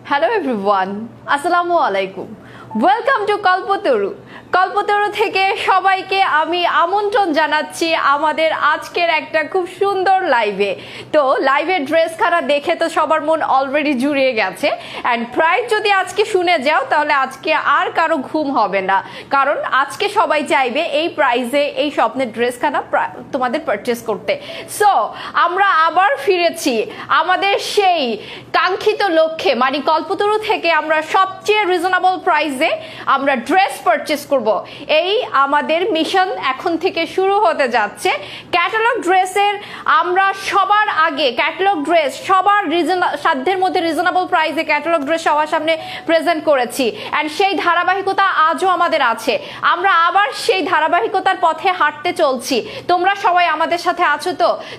Hello everyone, আসসালামু আলাইকুম। Welcome to কল্পতরু। কল্পতরু থেকে সবাইকে আমি আমন্ত্রণ জানাচ্ছি আমাদের আজকের একটা খুব সুন্দর লাইভে। তো লাইভের ড্রেসখানা দেখে তো সবার মন অলরেডি জুড়িয়ে গেছে, অ্যান্ড প্রাইস যদি আজকে শুনে যাও তাহলে আজকে আর কারো ঘুম হবে না, কারণ আজকে সবাই চাইবে এই প্রাইসে এই স্বপ্নের ড্রেসখানা তোমাদের পারচেস করতে। সো আমরা আবার ফিরেছি আমাদের সেই কাঙ্ক্ষিত লক্ষ্যে, মানে কল্পতরু থেকে আমরা সবচেয়ে রিজনেবল প্রাইসে আমরা ড্রেস পারচেস করব। এই আমাদের মিশন এখন থেকে শুরু হতে যাচ্ছে। ক্যাটালগ ড্রেসের আমরা সবার আগে ক্যাটালগ ড্রেস সবার সাধ্যের মধ্যে রিজনেবল প্রাইসে ক্যাটালগ ড্রেস সবার সামনে প্রেজেন্ট করেছি, অ্যান্ড সেই ধারাবাহিকতা আজও আমাদের আছে। আমরা আবার সেই ধারাবাহিকতার পথে হাঁটতে চলছি। তোমরা সবাই আমাদের সাথে আছো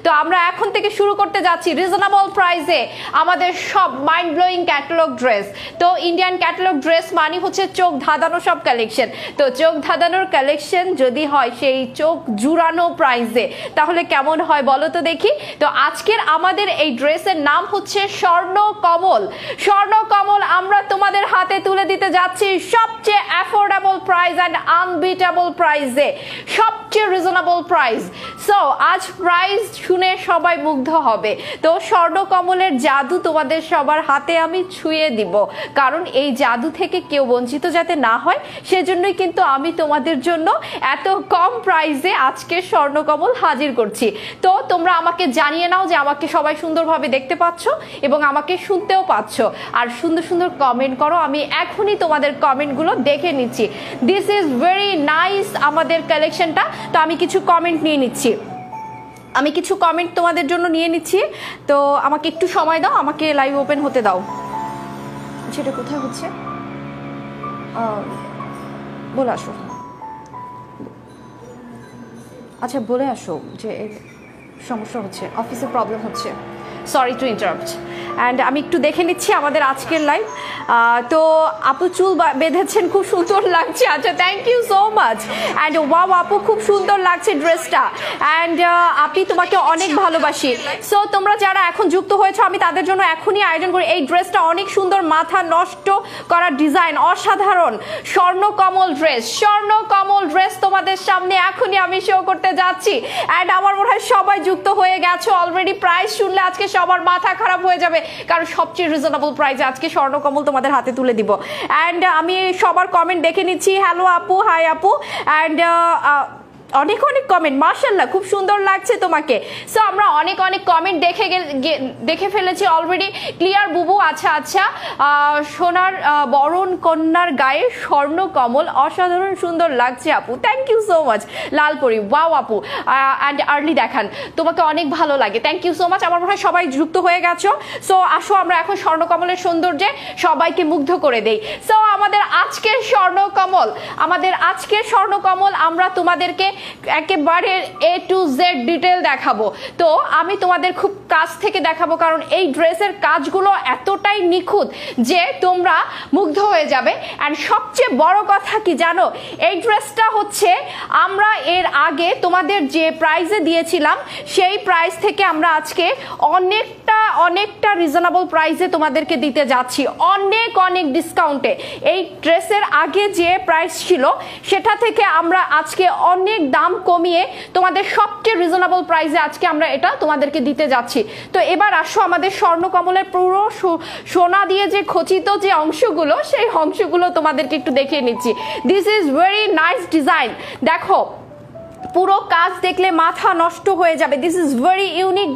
তো আমরা এখন থেকে শুরু করতে যাচ্ছি রিজনেবল প্রাইসে আমাদের সব মাইন্ড ব্লোয়িং ক্যাটালগ ড্রেস। তো ইন্ডিয়ান ক্যাটালগ ড্রেস মানে হচ্ছে চোখ ধাঁধানো সব কালেকশন। তো চোখ ধাঁধানোর কালেকশন যদি হয় সেই চোখ জুড়ানো প্রাইসে, তাহলে কেমন হয় বলো তো দেখি। তো আজকের আমাদের এই ড্রেসের নাম হচ্ছে স্বর্ণ কমল। স্বর্ণ কমল আমরা তোমাদের হাতে তুলে দিতে যাচ্ছি সবচেয়ে অ্যাফোর্ডেবল প্রাইস অ্যান্ড আনবিটেবল প্রাইসে, সবচেয়ে রিজনেবল প্রাইস। সো আজ প্রাইস শুনে সবাই মুগ্ধ হবে। তো স্বর্ণ কমলের জাদু তোমাদের সবার হাতে আমি ছুঁয়ে দিব, কারণ এই জাদু থেকে কেউ বঞ্চিত যাতে না হয় সেজন্যই কিন্তু আমি তোমাদের জন্য এত কম প্রাইসে আজকে স্বর্ণকমল হাজির করছি। তো তোমরা আমাকে জানিয়ে নাও যে আমাকে সবাই সুন্দরভাবে দেখতে পাচ্ছ এবং আমাকে শুনতেও পাচ্ছ, আর সুন্দর সুন্দর কমেন্ট করো। আমি এখনই তোমাদের কমেন্টগুলো দেখে নিচ্ছি। দিস ইজ ভেরি নাইস আমাদের কালেকশনটা। তো আমি কিছু কমেন্ট নিয়ে নিচ্ছি, তোমাদের জন্য নিয়ে নিচ্ছি। তো আমাকে একটু সময় দাও, আমাকে লাইভ ওপেন হতে দাও। সেটা কোথায় হচ্ছে বলে আসো। আচ্ছা বলে আসো যে সমস্যা হচ্ছে, অফিসে প্রবলেম হচ্ছে। Sorry to interrupt. অ্যান্ড আমি একটু দেখে নিচ্ছি আমাদের আজকের লাইভ। তো আপু চুল বেঁধেছেন, খুব সুন্দর লাগছে। আচ্ছা thank you so much. And wow আপু খুব সুন্দর লাগছে ড্রেসটা, অ্যান্ড আপনি তোমাকে অনেক ভালোবাসি। সো তোমরা যারা এখন যুক্ত হয়েছো আমি তাদের জন্য এখনই আয়োজন করি। এই ড্রেসটা অনেক সুন্দর, মাথা নষ্ট করা ডিজাইন, অসাধারণ স্বর্ণকমল ড্রেস। স্বর্ণকমল ড্রেস তোমাদের সামনে এখনই আমি শো করতে যাচ্ছি। অ্যান্ড আমার মনে হয় সবাই যুক্ত হয়ে গেছো অলরেডি। প্রাইস শুনলে আজকে সবার মাথা খারাপ হয়ে যাবে, কারণ সবচেয়ে রিজনেবল প্রাইসে আজকে স্বর্ণকমল তোমাদের হাতে তুলে দিব। অ্যান্ড আমি সবার কমেন্ট দেখে নিচ্ছি। হ্যালো আপু, হাই আপু। অ্যান্ড অনেক অনেক কমেন্ট, মাশাআল্লাহ খুব সুন্দর লাগছে তোমাকে। সো আমরা অনেক অনেক কমেন্ট দেখে ফেলেছি অলরেডি। ক্লিয়ার বুবু, আচ্ছা আচ্ছা। সোনার বরণ কন্যার গায়ে স্বর্ণ কমল, অসাধারণ সুন্দর লাগছে আপু, থ্যাংক ইউ সো মাচ। লালপরি, ওয়াও আপু। অ্যান্ড আর্লি দেখান, তোমাকে অনেক ভালো লাগে, থ্যাংক ইউ সো মাচ। আমার মনে হয় সবাই যুক্ত হয়ে গেছো। সো আসো আমরা এখন স্বর্ণকমলের সৌন্দর্যে সবাইকে মুগ্ধ করে দেই। সো আমাদের আজকের স্বর্ণকমল আমরা তোমাদেরকে একেবারে A to Z ডিটেল দেখাবো। তো আমি তোমাদের খুব কাছ থেকে দেখাবো, কারণ এই ড্রেসের কাজগুলো এতটাই নিখুঁত যে তোমরা মুগ্ধ হয়ে যাবে। অ্যান্ড সবচেয়ে বড় কথা কি জানো, এই ড্রেসটা হচ্ছে আমরা এর আগে তোমাদের যে প্রাইসে দিয়েছিলাম সেই প্রাইস থেকে আমরা আজকে অনেকটা রিজনেবল প্রাইসে তোমাদেরকে দিতে যাচ্ছি, অনেক ডিসকাউন্টে। এই ড্রেসের আগে যে প্রাইস ছিল সেটা থেকে আমরা আজকে অনেক দাম কমিয়ে তোমাদের সবচেয়ে রিজনেবল প্রাইসে আজকে আমরা এটা তোমাদেরকে দিতে যাচ্ছি। তো এবার আসো আমাদের স্বর্ণকমলের পুরো সোনা দিয়ে যে খচিত যে অংশগুলো, সেই অংশগুলো তোমাদেরকে একটু দেখিয়ে নিচ্ছি। This is very nice design. দেখো পুরো কাজ দেখলে মাথা নষ্ট হয়ে যাবে। This is very unique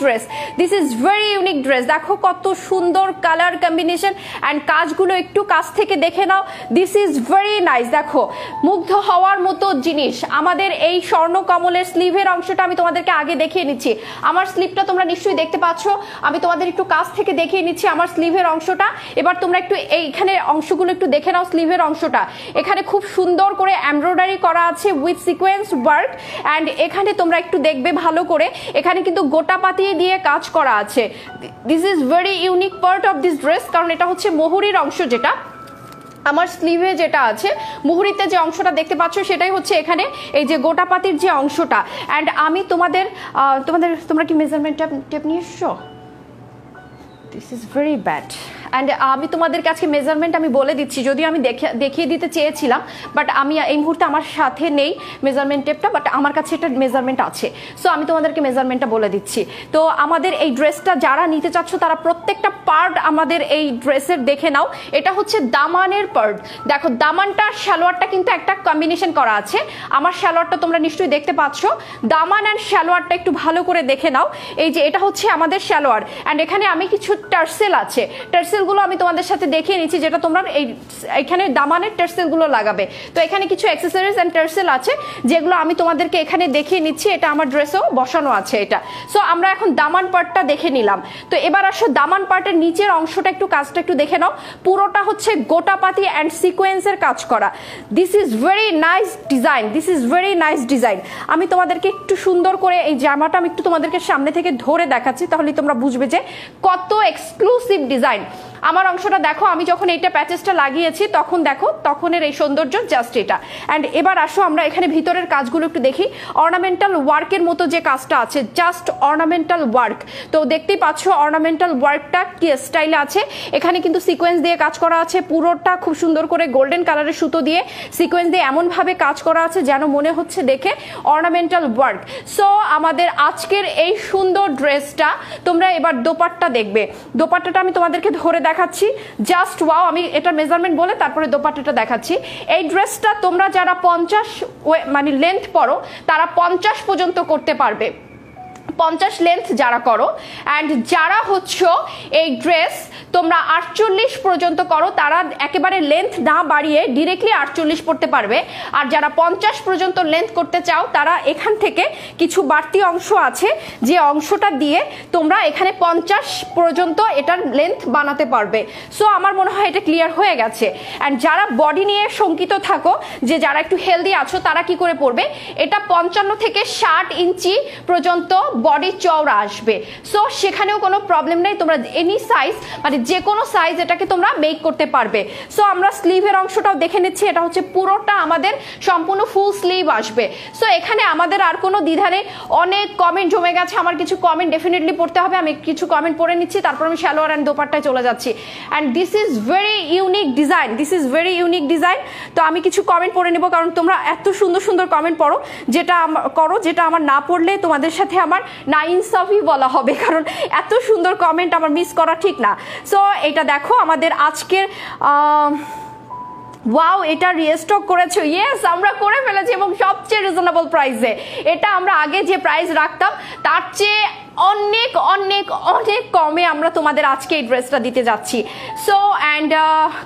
dress. দেখো কত সুন্দর কালার কম্বিনেশন, অ্যান্ড কাজগুলো একটু কাছ থেকে দেখে নাও। This is very nice. দেখো মুগ্ধ হওয়ার মতো জিনিস। আমাদের এই স্বর্ণকমলের স্লিভের অংশটা আমি তোমাদেরকে আগে দেখিয়ে নিচ্ছি। আমার স্লিভটা তোমরা নিশ্চয়ই দেখতে পাচ্ছ, আমি তোমাদের একটু কাছ থেকে দেখিয়ে নিচ্ছি আমার স্লিভের অংশটা। এবার তোমরা একটু এইখানে অংশগুলো একটু দেখে নাও। স্লিভের অংশটা এখানে খুব সুন্দর করে এমব্রয়ডারি করা আছে উইথ সিকোয়েন্স ওয়ার্ক, অ্যান্ড এখানে তোমরা একটু দেখবে ভালো করে, এখানে কিন্তু গোটা পাতি দিয়ে কাজ করা আছে। This is very unique part of this dress, কারণ এটা হচ্ছে মোহরির অংশ, যেটা আমার স্লিভে যেটা আছে মুহুরিতে যে অংশটা দেখতে পাচ্ছ সেটাই হচ্ছে এখানে এই যে গোটা পাতির যে অংশটা। অ্যান্ড আমি তোমরা কি মেজারমেন্ট টেপ নিয়ে এসছো? This is very bad. And আমি তোমাদেরকে আজকে মেজারমেন্ট আমি বলে দিচ্ছি, যদিও আমি দেখিয়ে দিতে চেয়েছিলাম, বাট আমি এই মুহূর্তে আমার সাথে নেই মেজারমেন্ট টেপটা, বাট আমার কাছে এটা মেজারমেন্ট আছে। সো আমি তোমাদেরকে মেজারমেন্টটা বলে দিচ্ছি। তো আমাদের এই ড্রেসটা যারা নিতে চাচ্ছ তারা প্রত্যেকটা পার্ট আমাদের এই ড্রেসের দেখে নাও। এটা হচ্ছে দামানের পার্ট। দেখো দামানটা সালোয়ারটা কিন্তু একটা কম্বিনেশন করা আছে। আমার সালোয়ারটা তোমরা নিশ্চয়ই দেখতে পাচ্ছ। দামান অ্যান্ড সালোয়ারটা একটু ভালো করে দেখে নাও। এই যে এটা হচ্ছে আমাদের সালোয়ার, অ্যান্ড এখানে আমি কিছু টার্সেল আছে, টার্সেলগুলো আমি তোমাদের সাথে দেখিয়ে নিচ্ছি, যেটা তোমরা এখানে দামানের টার্সেলগুলো লাগাবে। তো এখানে কিছু অ্যাক্সেসরিজ অ্যান্ড টার্সেল আছে যেগুলো আমি তোমাদেরকে এখানে দেখিয়ে নিচ্ছি। এটা আমার ড্রেসেও বসানো আছে এটা। সো আমরা এখন দামান পার্টটা দেখে নিলাম। তো এবার আসো দামান পার্টের নিচের অংশটা একটু কাজটা একটু দেখে নাও। পুরোটা হচ্ছে গোটাপাতি অ্যান্ড সিকোয়েন্সের কাজ করা। This is very nice design, this is very nice design. আমি তোমাদেরকে একটু সুন্দর করে এই জামাটা আমি একটু তোমাদেরকে সামনে থেকে ধরে দেখাচ্ছি, তাহলে তোমরা বুঝবে যে কত এক্সক্লুসিভ ডিজাইন। আমার অংশটা দেখো, আমি যখন এইটা প্যাচেসটা লাগিয়েছি তখন দেখো তখনের এই সৌন্দর্য জাস্ট এটা। অ্যান্ড এবার আসো আমরা এখানে ভিতরের কাজগুলো একটু দেখি। অর্নামেন্টাল ওয়ার্কের মতো যে কাজটা আছে, জাস্ট অর্নামেন্টাল ওয়ার্ক। তো দেখতেই পাচ্ছ অর্নামেন্টাল ওয়ার্কটা কি স্টাইলে আছে। এখানে কিন্তু সিকোয়েন্স দিয়ে কাজ করা আছে, পুরোটা খুব সুন্দর করে গোল্ডেন কালারের সুতো দিয়ে সিকোয়েন্স দিয়ে এমনভাবে কাজ করা আছে যেন মনে হচ্ছে দেখে অর্নামেন্টাল ওয়ার্ক। সো আমাদের আজকের এই সুন্দর ড্রেসটা তোমরা এবার দোপাট্টা দেখবে। দোপাট্টাটা আমি তোমাদেরকে ধরে দেখাচ্ছি, জাস্ট ওয়াও। আমি এটা মেজারমেন্ট বলে তারপরে দোপাট্টাটা দেখাচ্ছি। এই ড্রেসটা তোমরা যারা 50 মানে লেন্থ পরো তারা 50 পর্যন্ত করতে পারবে, 50 লেন্থ যারা করো। অ্যান্ড যারা হচ্ছে এই ড্রেস তোমরা 48 পর্যন্ত করো তারা একেবারে লেন্থ না বাড়িয়ে ডিরেক্টলি 48 পড়তে পারবে। আর যারা 50 পর্যন্ত লেন্থ করতে চাও তারা এখান থেকে কিছু বাড়তি অংশ আছে, যে অংশটা দিয়ে তোমরা এখানে 50 পর্যন্ত এটার লেন্থ বানাতে পারবে। সো আমার মনে হয় এটা ক্লিয়ার হয়ে গেছে। অ্যান্ড যারা বডি নিয়ে শঙ্কিত থাকো, যে যারা একটু হেলদি আছো, তারা কি করে পড়বে, এটা 55 থেকে 60 ইঞ্চি পর্যন্ত বডি চওড়া আসবে। সো সেখানেও কোনো প্রবলেম নেই, তোমরা এনি সাইজ মানে যে কোনো সাইজ এটাকে তোমরা মেক করতে পারবে। সো আমরা স্লিভের অংশটাও দেখে নিচ্ছি। এটা হচ্ছে পুরোটা আমাদের সম্পূর্ণ ফুল স্লিভ আসবে। সো এখানে আমাদের আর কোনো দ্বিধা নেই। অনেক কমেন্ট জমে গেছে, আমার কিছু কমেন্ট ডেফিনেটলি পড়তে হবে। আমি কিছু কমেন্ট পড়ে নিচ্ছি, তারপর আমি সালোয়ার অ্যান্ড দোপাট্টায় চলে যাচ্ছি। And this is very unique design, this is very unique design. তো আমি কিছু কমেন্ট পড়ে নেবো, কারণ তোমরা এত সুন্দর সুন্দর কমেন্ট পড়ো, যেটা আমার না পড়লে তোমাদের সাথে আমার না ইনসাফি বলা হবে, কারণ এত সুন্দর কমেন্ট আমার মিস করা ঠিক না। সো এটা দেখো আমাদের আজকের ওয়াও, এটা রিস্টক করেছো। ইয়েস, আমরা করে ফেলেছি এবং সবচেয়ে রিজনেবল প্রাইসে। এটা আমরা আগে যে প্রাইস রাখতাম তার চেয়ে অনেক অনেক অনেক কমে আমরা তোমাদের আজকে এই ড্রেসটা দিতে যাচ্ছি। সো অ্যান্ড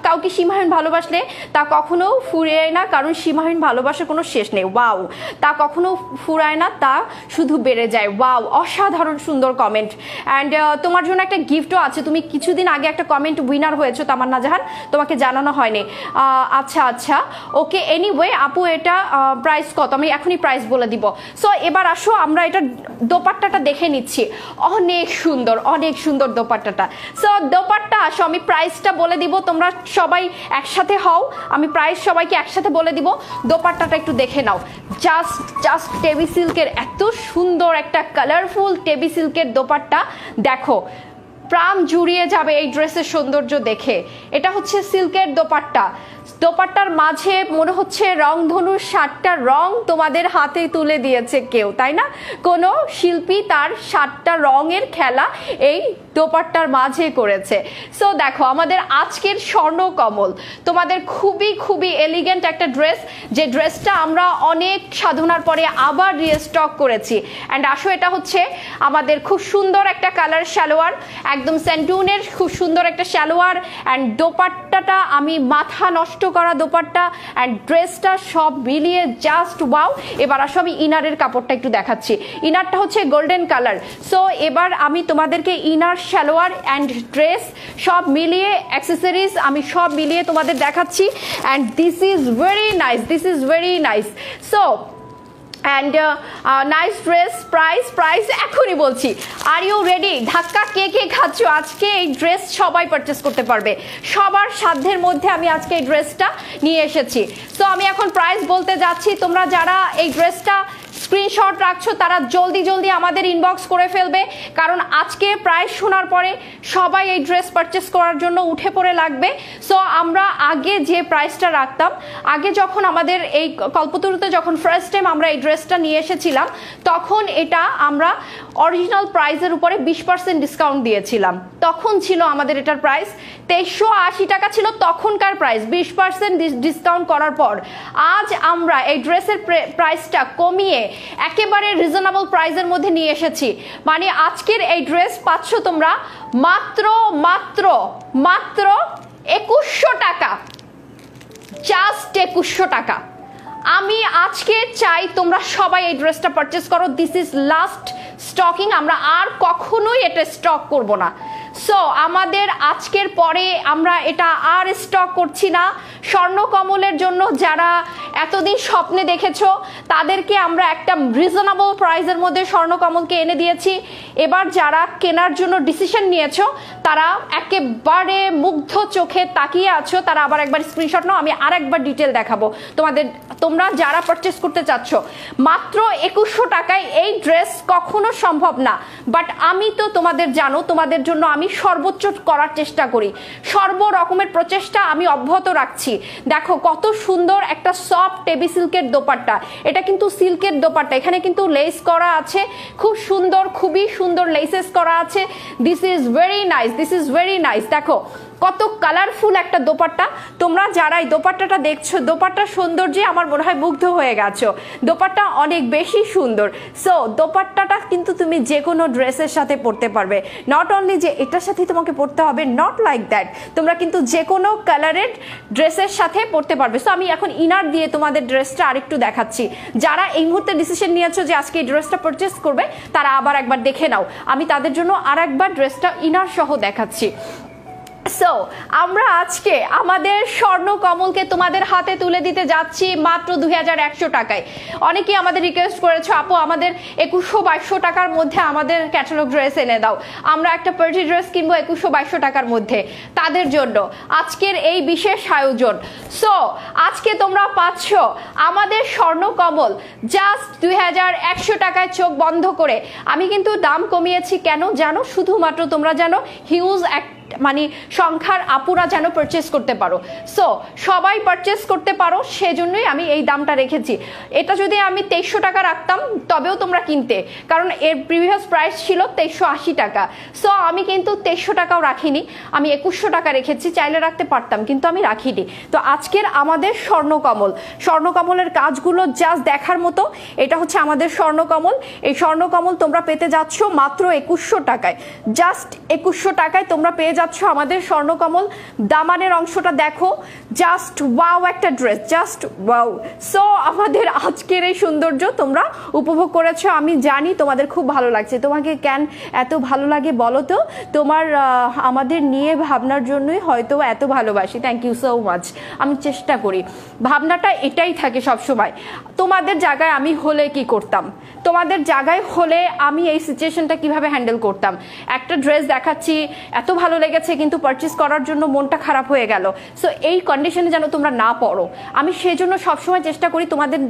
কাউকে সীমাহীন ভালোবাসলে তা কখনো ফুরায় না, কারণ সীমাহীন ভালোবাসার কোনো শেষ নেই। ওয়াও, তা কখনো ফুরায় না, তা শুধু বেড়ে যায়। ওয়াও, অসাধারণ সুন্দর কমেন্ট। অ্যান্ড তোমার জন্য একটা গিফটও আছে। তুমি কিছুদিন আগে একটা কমেন্ট উইনার হয়েছো তামান্না জাহান, তোমাকে জানানো হয়নি। আচ্ছা আচ্ছা, ওকে। এনিওয়ে আপু, এটা প্রাইস কত? আমি এখনই প্রাইস বলে দিব। সো এবার আসো আমরা এটা দোপাট্টাটা দেখে নিচ্ছি। অনেক সুন্দর, অনেক সুন্দর দোপাট্টাটা। সো দোপাট্টা আসো, আমি প্রাইসটা বলে দিব, তোমরা সবাই একসাথে হও। আমি প্রাইস সবাইকে একসাথে বলে দিব। দোপাট্টাটা একটু দেখে নাও। জাস্ট টেবি সিল্কের এত সুন্দর একটা কালারফুল টেবি সিল্কের দোপাট্টা দেখো, প্রাণ জুড়িয়ে যাবে এই ড্রেসের সৌন্দর্য দেখে। এটা হচ্ছে সিল্কের দোপাট্টা। দোপাট্টার মাঝে মনে হচ্ছে রংধনুর 7টা রং তোমাদের হাতে তুলে দিয়েছে কেউ, তাই না? কোনো শিল্পী তার 7টা রঙের খেলা এই দোপাট্টার মাঝে করেছে। সো দেখো আমাদের আজকের স্বর্ণ কমল, তোমাদের খুবই খুবই এলিগেন্ট একটা ড্রেস, যে ড্রেসটা আমরা অনেক সাধনার পরে আবার রিস্টক করেছি। অ্যান্ড আসো, এটা হচ্ছে আমাদের খুব সুন্দর একটা কালার সালোয়ার, একদম স্যান্টুনের খুব সুন্দর একটা সালোয়ার। অ্যান্ড দোপাট্টাটা আমি মাথা নষ্ট করা দোপাট্টা, অ্যান্ড ড্রেসটা সব মিলিয়ে জাস্ট ওয়াও। এবার আসো আমি ইনারের কাপড়টা একটু দেখাচ্ছি। ইনারটা হচ্ছে গোল্ডেন কালার। সো এবার আমি তোমাদেরকে ইনার, সালোয়ার অ্যান্ড ড্রেস সব মিলিয়ে, অ্যাক্সেসরিজ আমি সব মিলিয়ে তোমাদের দেখাচ্ছি। And this is very nice, this is very nice. So and nice dress. Price এখনই বলছি। Are you ready? ধাক্কা কে কে খাচ্ছ? আজকে এই ড্রেস সবাই পারচেস করতে পারবে, সবার সাধ্যের মধ্যে আমি আজকে এই ড্রেসটা নিয়ে এসেছি। সো আমি এখন প্রাইস বলতে যাচ্ছি। তোমরা যারা এই ড্রেসটা স্ক্রিনশট রাখছো তারা জলদি জলদি আমাদের ইনবক্স করে ফেলবে, কারণ আজকে প্রাইস শোনার পরে সবাই এই ড্রেস পারচেস করার জন্য উঠে পড়ে লাগবে। সো আমরা আগে যে প্রাইসটা রাখতাম, আগে যখন আমাদের এই কল্পতরুতে যখন ফার্স্ট টাইম আমরা এই ড্রেসটা নিয়ে এসেছিলাম, তখন এটা আমরা অরিজিনাল প্রাইসের উপরে 20% ডিসকাউন্ট দিয়েছিলাম। তখন ছিল আমাদের এটার প্রাইস 2380 টাকা ছিল তখনকার প্রাইস। 20% ডিসকাউন্ট করার পর আজ আমরা এই ড্রেসের প্রাইসটা কমিয়ে একেবারে রিজনেবল প্রাইসের মধ্যে নিয়ে এসেছি। মানে আজকের এই ড্রেস পাচ্ছ তোমরা মাত্র মাত্র মাত্র 2100 টাকা, জাস্ট 2100 টাকা। আমি আজকে চাই তোমরা সবাই এই ড্রেসটা পারচেস করো। দিস ইজ লাস্ট স্টকিং, আমরা আর কখনোই এটা স্টক করব না। সো আমাদের আজকের পরে আমরা এটা আর স্টক করছি না। স্বর্ণকমলের জন্য যারা এতদিন স্বপ্নে দেখেছো তাদেরকে আমরা একটা রিজনেবল প্রাইসের মধ্যে স্বর্ণকমলকে এনে দিয়েছি। এবার যারা কেনার জন্য ডিসিশন নিয়েছো তারা একেবারে মুগ্ধ চোখে তাকিয়ে আছো, তারা আবার একবার স্ক্রিনশট নাও, আমি আর একবার ডিটেল দেখাবো তোমাদের। তোমরা যারা পারচেস করতে চাচ্ছ মাত্র 2100 টাকায় এই ড্রেস কখনো সম্ভব না, বাট আমি তো তোমাদের জানো, তোমাদের জন্য আমি সর্বোচ্চ করার চেষ্টা করি, সর্ব রকমের প্রচেষ্টা আমি অব্যাহত রাখছি। দেখো কত সুন্দর একটা সফট টেবি সিল্কের দোপাট্টা, এটা কিন্তু সিল্কের দোপাট্টা, এখানে কিন্তু লেস করা আছে, খুব সুন্দর, খুবই সুন্দর লেসেস করা আছে। This is very nice, this is very nice. দেখো কত কালারফুল একটা দোপাট্টা। তোমরা যারা এই দোপাট্টাটা দেখছো, দোপাট্টার সৌন্দর্যে আমার মনে হয় মুগ্ধ হয়ে গেছো। দোপাট্টা অনেক বেশি সুন্দর। সো দোপাট্টাটা কিন্তু তুমি যে কোনো ড্রেসের সাথে পরতে পারবে, নট অনলি যে এটার সাথে তোমাকে পরতে হবে, নট লাইক দ্যাট। তোমরা কিন্তু যে কোনো কালারের ড্রেসের সাথে পরতে পারবে। সো আমি এখন ইনার দিয়ে তোমাদের ড্রেসটা আরেকটু দেখাচ্ছি। যারা এই মুহূর্তে ডিসিশন নিয়েছো যে আজকে এই ড্রেসটা পারচেস করবে, তারা আবার একবার দেখে নাও, আমি তাদের জন্য আর একবার ড্রেসটা ইনার সহ দেখাচ্ছি। সো আমরা আজকে আমাদের স্বর্ণকমলকে তোমাদের হাতে তুলে দিতে যাচ্ছি মাত্র 2100 টাকায়। অনেকেই আমাদের রিকোয়েস্ট করেছো, আপু আমাদের 2100-2200 টাকার মধ্যে আমাদের ক্যাটালগ ড্রেস এনে দাও, আমরা একটা পার্টি ড্রেস কিনবো 2100-2200 টাকার মধ্যে। তাদের জন্য আজকের এই বিশেষ আয়োজন। সো আজকে তোমরা পাচ্ছ আমাদের স্বর্ণকমল জাস্ট 2100 টাকায়, চোখ বন্ধ করে। আমি কিন্তু দাম কমিয়েছি কেন জানো? শুধুমাত্র তোমরা জানো হিউজ এক মানে সংখ্যার আপুরা যেন পারচেস করতে পারো। সো সবাই পারচেস করতে পারো, সেজন্যই আমি এই দামটা রেখেছি। এটা যদি আমি 2300 টাকা রাখতাম তবেও তোমরা কিনতে, কারণ এর প্রিভিয়াস প্রাইস ছিল 2380 টাকা। সো আমি কিন্তু 2300 টাকাও রাখিনি, আমি 2100 টাকা রেখেছি। চাইলে রাখতে পারতাম কিন্তু আমি রাখিনি। তো আজকের আমাদের স্বর্ণকমল, স্বর্ণকমলের কাজগুলো জাস্ট দেখার মতো। এটা হচ্ছে আমাদের স্বর্ণকমল। এই স্বর্ণকমল তোমরা পেতে যাচ্ছ মাত্র 2100 টাকায়, জাস্ট 2100 টাকায় তোমরা পেয়ে যাচ্ছ আমাদের স্বর্ণকমল। দামানের অংশটা দেখো, জাস্ট ওয়াও একটা ড্রেস, জাস্ট ওয়াও। সো আমাদের আজকের এই সৌন্দর্য তোমরা উপভোগ করেছো, আমি জানি তোমাদের খুব ভালো লাগছে। তোমাকে কেন এত ভালো লাগে বলো তো? তোমার আমাদের নিয়ে ভাবনার জন্যই হয়তো এত ভালোবাসি। Thank you so much. আমি চেষ্টা করি, ভাবনাটা এটাই থাকে সবসময়। তোমাদের জায়গায় আমি হলে কি করতাম, তোমাদের জায়গায় হলে আমি এই সিচুয়েশনটা কিভাবে হ্যান্ডেল করতাম। একটা ড্রেস দেখাচ্ছি, এত ভালো লেগেছে, কিন্তু পারচেস করার জন্য মনটা খারাপ হয়ে গেল। সো এই কন্ডিশনে যেন তোমরা না পড়ো, আমি সেজন্য সবসময় চেষ্টা করি তোমাদের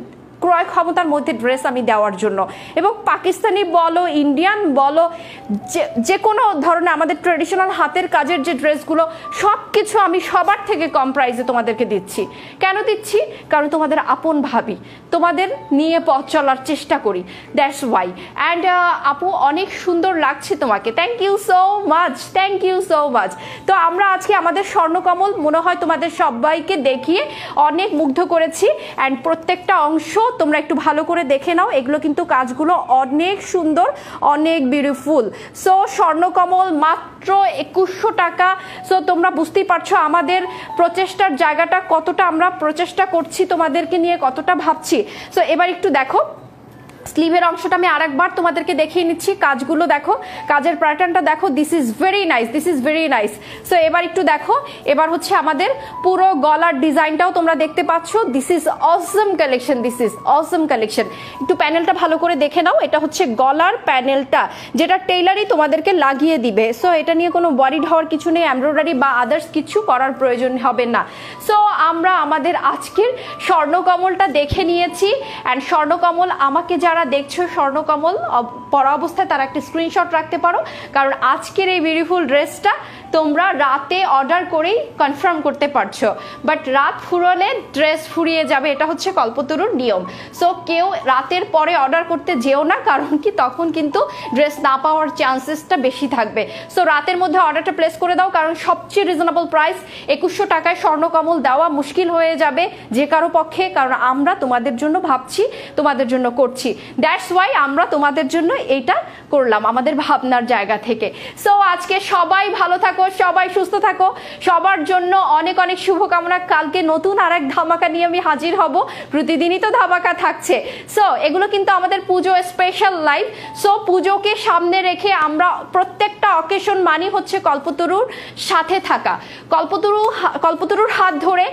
ক্রয় ক্ষমতার মধ্যে ড্রেস আমি দেওয়ার জন্য। এবং পাকিস্তানি বলো, ইন্ডিয়ান বলো, যে কোনো ধরনের আমাদের ট্রেডিশনাল হাতের কাজের যে ড্রেসগুলো, সব কিছু আমি সবার থেকে কম প্রাইসে তোমাদেরকে দিচ্ছি। কেন দিচ্ছি? কারণ তোমাদের আপন ভাবি, তোমাদের নিয়ে পথ চলার চেষ্টা করি, দ্যাটস ওয়াই। অ্যান্ড আপু অনেক সুন্দর লাগছে তোমাকে, thank you so much, thank you so much. তো আমরা আজকে আমাদের স্বর্ণকমল মনে হয় তোমাদের সবাইকে দেখিয়ে অনেক মুগ্ধ করেছি। অ্যান্ড প্রত্যেকটা অংশ তোমরা একটু ভালো করে দেখে নাও, এগুলো কিন্তু কাজগুলো অনেক সুন্দর, অনেক বিউটিফুল। সো স্বর্ণকমল মাত্র 2100 টাকা। সো তোমরা বুঝতেই পারছো আমাদের প্রচেষ্টার জায়গাটা কতটা, আমরা প্রচেষ্টা করছি তোমাদেরকে নিয়ে, কতটা ভাবছি। সো এবার একটু দেখো স্লিভের অংশটা আমি আরেকবার তোমাদেরকে দেখিয়ে নিচ্ছি, কাজগুলো দেখো, কাজের প্যাটার্নটা দেখো, this is very nice, this is very nice. So এবার একটু দেখো, এবার হচ্ছে আমাদের পুরো গলার ডিজাইনটাও তোমরা দেখতে পাচ্ছ। This is Assam collection, this is Assam collection. একটু প্যানেলটা ভালো করে দেখে নাও, এটা হচ্ছে গলার প্যানেলটা, যেটা টেইলারই তোমাদেরকে লাগিয়ে দিবে। সো এটা নিয়ে কোনো ওয়ারিড হওয়ার কিছু নেই, এমব্রয়ডারি বা আদার্স কিছু করার প্রয়োজন হবে না। সো আমরা আমাদের আজকের স্বর্ণকমলটা দেখে নিয়েছি। অ্যান্ড স্বর্ণকমল আমাকে যারা যারা দেখছো স্বর্ণকমল পরা অবস্থায় তারা একটা স্ক্রিনশট রাখতে পারো, কারণ আজকের এই বিউটিফুল ড্রেসটা তোমরা রাতে অর্ডার করেই কনফার্ম করতে পারছো, বাট রাত ফুরলে ড্রেস ফুরিয়ে যাবে, এটা হচ্ছে কল্পতরুর নিয়ম। সো কেউ রাতের পরে অর্ডার করতে যেও না, কারণ কি তখন কিন্তু ড্রেস না পাওয়ার চান্সেসটা বেশি থাকবে। সো রাতের মধ্যে অর্ডারটা প্লেস করে দাও, কারণ সবচেয়ে রিজনেবল প্রাইস 2100 টাকায় স্বর্ণকমল দেওয়া মুশকিল হয়ে যাবে যে কারো পক্ষে, কারণ আমরা তোমাদের জন্য ভাবছি, তোমাদের জন্য করছি, দ্যাটস ওয়াই আমরা তোমাদের জন্য এইটা করলাম আমাদের ভাবনার জায়গা থেকে। সো আজকে সবাই ভালো থাকো, সবাই সুস্থ থাকো, সবার জন্য অনেক অনেক শুভকামনা। কালকে নতুন আর এক ধামাকা নিয়ে আমি হাজির হব, প্রতিদিনই তো ধামাকা থাকছে। সো এগুলো কিন্তু আমাদের পুজো স্পেশাল লাইভ। সো পুজোকে সামনে রেখে আমরা প্রত্যেকটা অকেশন মানি হচ্ছে কল্পতরুর সাথে থাকা, কল্পতরুর হাত ধরে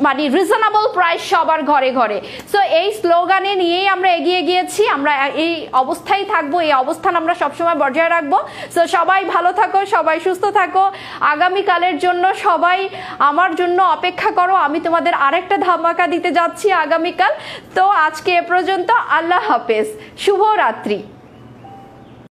মানে রিজনেবল প্রাইস সবার ঘরে ঘরে। সো এই স্লোগানে নিয়েই আমরা এগিয়ে গিয়েছি, আমরা এই অবস্থায় থাকবো, এই অবস্থান আমরা সবসময় বজায় রাখবো। সো সবাই ভালো থাকো, সবাই সুস্থ থাকো, আগামীকালের জন্য সবাই আমার জন্য অপেক্ষা করো, আমি তোমাদের আরেকটা ধামাকা দিতে যাচ্ছি আগামীকাল। তো আজকে এ পর্যন্ত, আল্লাহ হাফেজ, শুভরাত্রি।